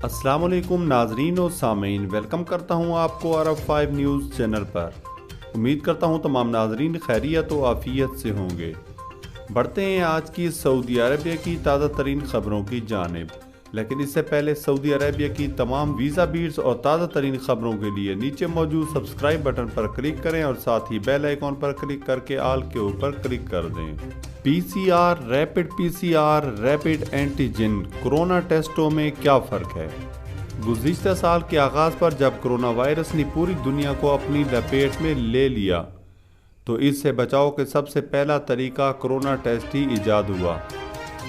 अस्सलाम वालेकुम नाजरीन और सामीन, वेलकम करता हूं आपको अरब 5 न्यूज़ चैनल पर। उम्मीद करता हूं तमाम नाजरीन खैरियत और आफियत से होंगे। बढ़ते हैं आज की सऊदी अरबिया की ताज़ा तरीन खबरों की जानिब, लेकिन इससे पहले सऊदी अरबिया की तमाम वीज़ा बीट्स और ताज़ा तरीन खबरों के लिए नीचे मौजूद सब्सक्राइब बटन पर क्लिक करें और साथ ही बेल आइकॉन पर क्लिक करके आल के ऊपर क्लिक कर दें। PCR, rapid PCR, rapid antigen corona टेस्टों में क्या फ़र्क है? गुज़िश्ता साल के आगाज़ पर जब कोरोना वायरस ने पूरी दुनिया को अपनी लपेट में ले लिया तो इससे बचाव के सबसे पहला तरीका कोरोना टेस्ट ही ईजाद हुआ,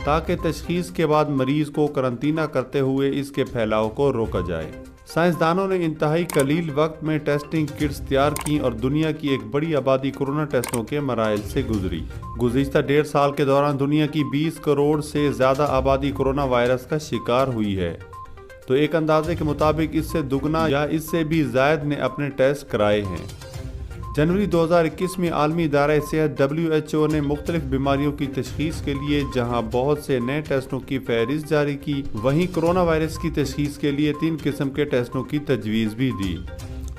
ताकि तशख़ीस के बाद मरीज़ को करंतना करते हुए इसके फैलाव को रोका जाए। साइंसदानों ने इंतहाई कलील वक्त में टेस्टिंग किट्स तैयार की और दुनिया की एक बड़ी आबादी कोरोना टेस्टों के मराइल से गुजरी। गुज़िश्ता 1.5 साल के दौरान दुनिया की 20 करोड़ से ज़्यादा आबादी कोरोना वायरस का शिकार हुई है, तो एक अंदाजे के मुताबिक इससे दुगना या इससे भी ज़ायद ने अपने टेस्ट कराए हैं। जनवरी 2021 में आलमी इदारा सेहत WHO ने मुख्तलिफ बीमारियों की तशख़ीस के लिए जहां बहुत से नए टेस्टों की फहरिस्त जारी की, वहीं कोरोना वायरस की तशख़ीस के लिए 3 किस्म के टेस्टों की तजवीज़ भी दी,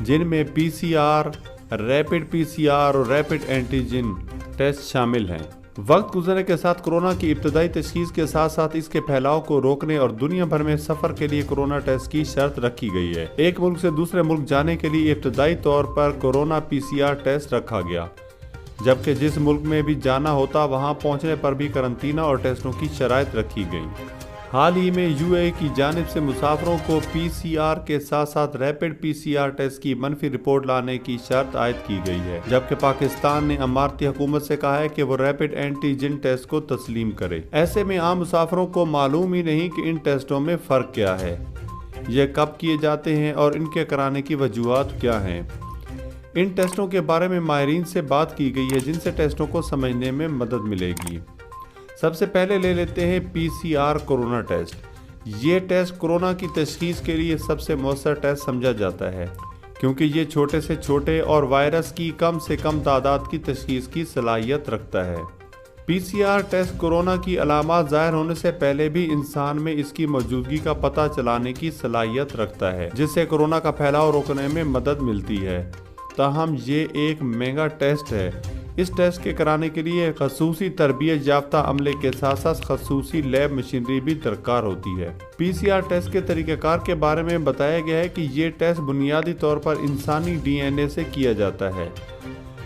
जिनमें PCR, रैपिड PCR और रैपिड एंटीजन टेस्ट शामिल हैं। वक्त गुजरने के साथ कोरोना की इब्तदाई तशख़ीस के साथ साथ इसके फैलाव को रोकने और दुनिया भर में सफ़र के लिए कोरोना टेस्ट की शर्त रखी गई है। एक मुल्क से दूसरे मुल्क जाने के लिए इब्तदाई तौर पर कोरोना PCR टेस्ट रखा गया, जबकि जिस मुल्क में भी जाना होता वहां पहुंचने पर भी करंतना और टेस्टों की शराइत रखी गई। हाल ही में UAE की जानिब से मुसाफिरों को PCR के साथ साथ रैपिड PCR टेस्ट की मनफी रिपोर्ट लाने की शर्त आयद की गई है, जबकि पाकिस्तान ने अमारती हुकूमत से कहा है कि वो रैपिड एंटीजन टेस्ट को तस्लीम करे। ऐसे में आम मुसाफिरों को मालूम ही नहीं कि इन टेस्टों में फ़र्क क्या है, ये कब किए जाते हैं और इनके कराने की वजूहात क्या हैं। इन टेस्टों के बारे में माहिरीन से बात की गई है, जिनसे टेस्टों को समझने में मदद मिलेगी। सबसे पहले ले लेते हैं PCR कोरोना टेस्ट। ये टेस्ट कोरोना की तशख़ीस के लिए सबसे मौसर टेस्ट समझा जाता है, क्योंकि ये छोटे से छोटे और वायरस की कम से कम तादाद की तशख़ीस की सलाहियत रखता है। PCR टेस्ट कोरोना की अलामात ज़ाहिर होने से पहले भी इंसान में इसकी मौजूदगी का पता चलाने की सलाहियत रखता है, जिससे कोरोना का फैलाव रोकने में मदद मिलती है। ताहम ये एक महंगा टेस्ट है। इस टेस्ट के कराने के लिए खसूसी तरबियत याफ्ता अमले के साथ साथ खसूसी लैब मशीनरी भी दरकार होती है। PCR टेस्ट के तरीक़ाकार के बारे में बताया गया है कि ये टेस्ट बुनियादी तौर पर इंसानी DNA से किया जाता है।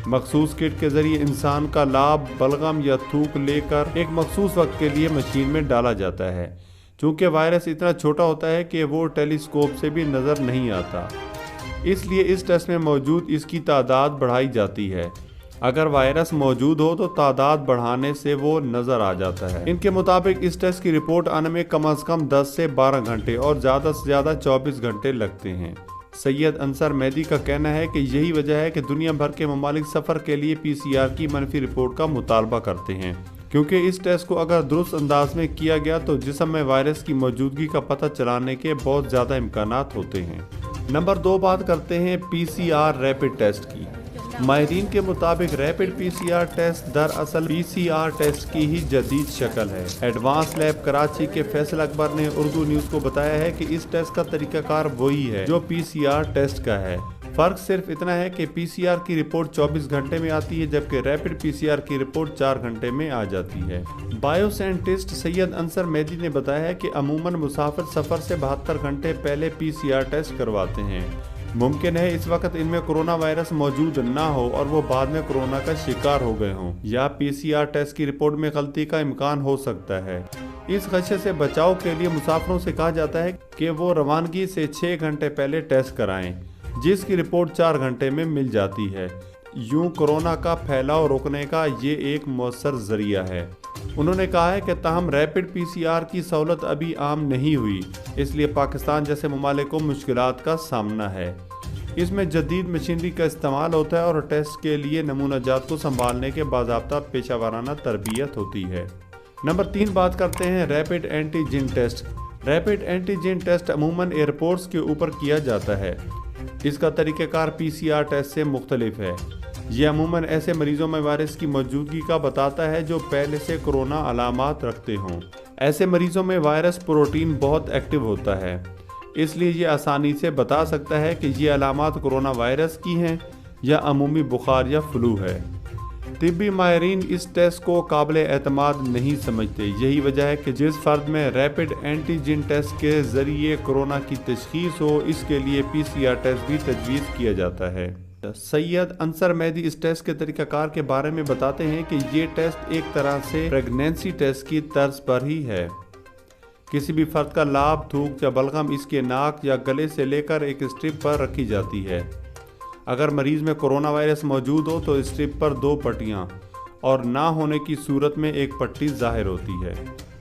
मखसूस किट के जरिए इंसान का लाब, बलगम या थूक लेकर एक मखसूस वक्त के लिए मशीन में डाला जाता है। चूँकि वायरस इतना छोटा होता है कि वो टेलीस्कोप से भी नज़र नहीं आता, इसलिए इस टेस्ट में मौजूद इसकी तादाद बढ़ाई जाती है। अगर वायरस मौजूद हो तो तादाद बढ़ाने से वो नज़र आ जाता है। इनके मुताबिक इस टेस्ट की रिपोर्ट आने में कम से कम 10 से 12 घंटे और ज़्यादा से ज़्यादा 24 घंटे लगते हैं। सैयद अंसर मेहदी का कहना है कि यही वजह है कि दुनिया भर के ममालिक सफ़र के लिए PCR की मनफी रिपोर्ट का मुतालबा करते हैं, क्योंकि इस टेस्ट को अगर दुरुस्त अंदाज में किया गया तो जिस्म में वायरस की मौजूदगी का पता चलाने के बहुत ज़्यादा इम्कानात होते हैं। नंबर 2 बात करते हैं PCR रैपिड टेस्ट की। माहिरीन के मुताबिक रैपिड PCR टेस्ट दरअसल PCR टेस्ट की ही जदीद शक्ल है। एडवांस लैब कराची के फैसल अकबर ने उर्दू न्यूज़ को बताया है कि इस टेस्ट का तरीकाकार वही है जो PCR टेस्ट का है। फ़र्क सिर्फ इतना है कि PCR की रिपोर्ट 24 घंटे में आती है, जबकि रैपिड PCR की रिपोर्ट 4 घंटे में आ जाती है। बायो साइंटिस्ट सैयद अंसर मेहदी ने बताया है कि अमूमन मुसाफिर सफ़र से 72 घंटे पहले PCR टेस्ट करवाते हैं। मुमकिन है इस वक्त इनमें कोरोना वायरस मौजूद ना हो और वो बाद में कोरोना का शिकार हो गए हों, या PCR टेस्ट की रिपोर्ट में गलती का इम्कान हो सकता है। इस खदशे से बचाव के लिए मुसाफिरों से कहा जाता है कि वो रवानगी से 6 घंटे पहले टेस्ट कराएं, जिसकी रिपोर्ट 4 घंटे में मिल जाती है। यूं कोरोना का फैलाव रोकने का ये एक मौसर जरिया है। उन्होंने कहा है कि ताहम रैपिड PCR की सहूलत अभी आम नहीं हुई, इसलिए पाकिस्तान जैसे ममालिक को मुश्किलात का सामना है। इसमें जदीद मशीनरी का इस्तेमाल होता है और टेस्ट के लिए नमूना जात को संभालने के बाज़ाब्ता पेशा वाराना तरबियत होती है। नंबर 3 बात करते हैं rapid antigen test. Rapid antigen test अमूमन एयरपोर्ट्स के ऊपर किया जाता है। इसका तरीक़ाकार PCR टेस्ट से मुख्तलिफ है। ये अमूमन ऐसे मरीजों में वायरस की मौजूदगी का बताता है जो पहले से कोरोना अलामात रखते हों। ऐसे मरीजों में वायरस प्रोटीन बहुत एक्टिव होता है। اس لیے یہ آسانی سے بتا سکتا ہے کہ یہ علامات کرونا وائرس کی ہیں یا عمومی بخار یا فلو ہے۔ طبی ماہرین اس ٹیسٹ کو قابل اعتماد نہیں سمجھتے۔ یہی وجہ ہے کہ جس فرد میں ریپڈ اینٹی جن ٹیسٹ کے ذریعے کرونا کی تشخیص ہو، اس کے لیے PCR ٹیسٹ بھی تجویز کیا جاتا ہے۔ سید انصر مہدی اس ٹیسٹ کے طریقہ کار کے بارے میں بتاتے ہیں کہ یہ ٹیسٹ ایک طرح سے پریگنینسی ٹیسٹ کی طرز پر ہی ہے۔ کسی بھی فرد کا لاب، تھوک یا بلغم اس کے ناک یا گلے سے لے کر ایک اسٹرپ پر رکھی جاتی ہے۔ اگر مریض میں کرونا وائرس موجود ہو تو اسٹرپ پر 2 پٹیاں اور نہ ہونے کی صورت میں ایک پٹی ظاہر ہوتی ہے۔